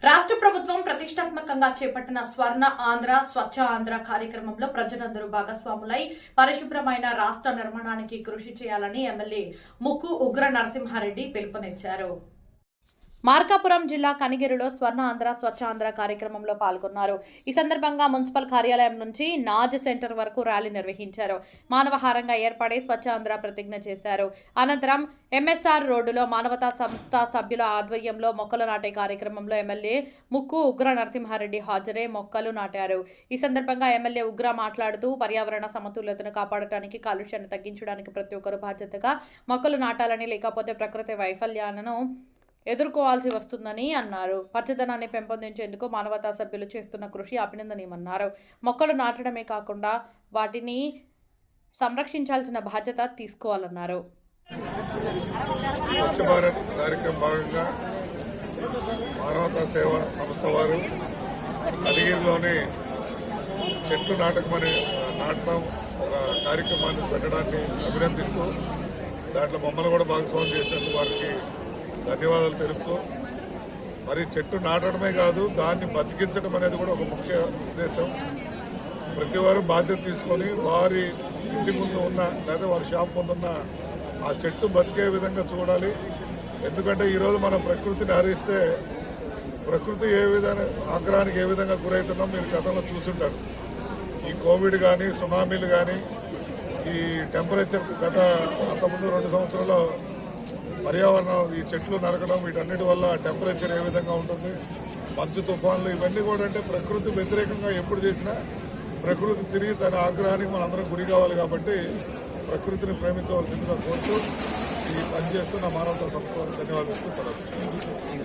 రాష్ట్ర ప్రభుత్వం ప్రతిష్టాత్మకంగా చేపట్టిన స్వర్ణ ఆంధ్ర స్వచ్ఛ ఆంధ్ర కార్యక్రమంలో ప్రజలందరూ భాగస్వాములై పరిశుభ్రమైన రాష్ట్ర నిర్మాణానికి కృషి చేయాలని ఎమ్మెల్యే ముక్కు ఉగ్ర నరసింహారెడ్డి పిలుపునిచ్చారు. మార్కాపురం జిల్లా కనిగిరిలో స్వర్ణ ఆంధ్ర స్వచ్ఛ ఆంధ్ర కార్యక్రమంలో పాల్గొన్నారు. ఈ సందర్భంగా మున్సిపల్ కార్యాలయం నుంచి నాజ్ సెంటర్ వరకు ర్యాలీ నిర్వహించారు. మానవహారంగా ఏర్పడి స్వచ్ఛ ఆంధ్ర ప్రతిజ్ఞ చేశారు. అనంతరం ఎంఎస్ఆర్ రోడ్డులో మానవతా సంస్థ సభ్యుల ఆధ్వర్యంలో మొక్కలు నాటే కార్యక్రమంలో ఎమ్మెల్యే ముక్కు ఉగ్ర నరసింహారెడ్డి హాజరై మొక్కలు నాటారు. ఈ సందర్భంగా ఎమ్మెల్యే ఉగ్ర మాట్లాడుతూ పర్యావరణ సమతుల్యతను కాపాడటానికి, కాలుష్యాన్ని తగ్గించడానికి ప్రతి ఒక్కరూ బాధ్యతగా మొక్కలు నాటాలని, లేకపోతే ప్రకృతి వైఫల్యాలను ఎదుర్కోవాల్సి వస్తుందని అన్నారు. పచ్చదనాన్ని పెంపొందించేందుకు మానవతా సభ్యులు చేస్తున్న కృషి అభినందనీయమన్నారు. మొక్కలు నాటడమే కాకుండా వాటిని సంరక్షించాల్సిన బాధ్యత తీసుకోవాలన్నారు. స్వచ్ఛ భారత్ కార్యక్రమం భాగంగా మానవతా సేవ సంస్థ వారు కనిగిరిలోని చెట్లు నాటడం ఒక కార్యక్రమాన్ని పెట్టడాన్ని అభినందిస్తూ దాంట్లో మమ్మల్ని కూడా భాగస్వామ్యం చేసినందుకు వారికి ధన్యవాదాలు తెలుపుతూ, మరి చెట్టు నాటడమే కాదు దాన్ని బతికించడం అనేది కూడా ఒక ముఖ్య ఉద్దేశం. ప్రతి వారు బాధ్యత తీసుకొని వారి ఇంటి ముందు ఉన్న లేదా వారి షాప్ ముందున్న ఆ చెట్టు బతికే విధంగా చూడాలి. ఎందుకంటే ఈరోజు మనం ప్రకృతిని హరిస్తే ప్రకృతి ఏ విధంగా ఆగ్రహానికి ఏ విధంగా గురవుతున్నాం మీరు గతంలో చూసుంటారు. ఈ కోవిడ్ కానీ, సునామీలు కానీ, ఈ టెంపరేచర్ అంతకుముందు 2 సంవత్సరాల్లో పర్యావరణం ఈ చెట్లు నరకడం వీటన్నిటి వల్ల టెంపరేచర్ ఏ విధంగా ఉంటుంది, మంచు తుఫాన్లు ఇవన్నీ కూడా అంటే ప్రకృతి వ్యతిరేకంగా ఎప్పుడు చేసినా ప్రకృతి తిరిగి తన ఆగ్రహానికి మనందరం గురి కావాలి. కాబట్టి ప్రకృతిని ప్రేమించవలసిందిగా కోరుతూ ఈ పనిచేస్తున్న మానవతా సంస్థలకు ధన్యవాదాలు.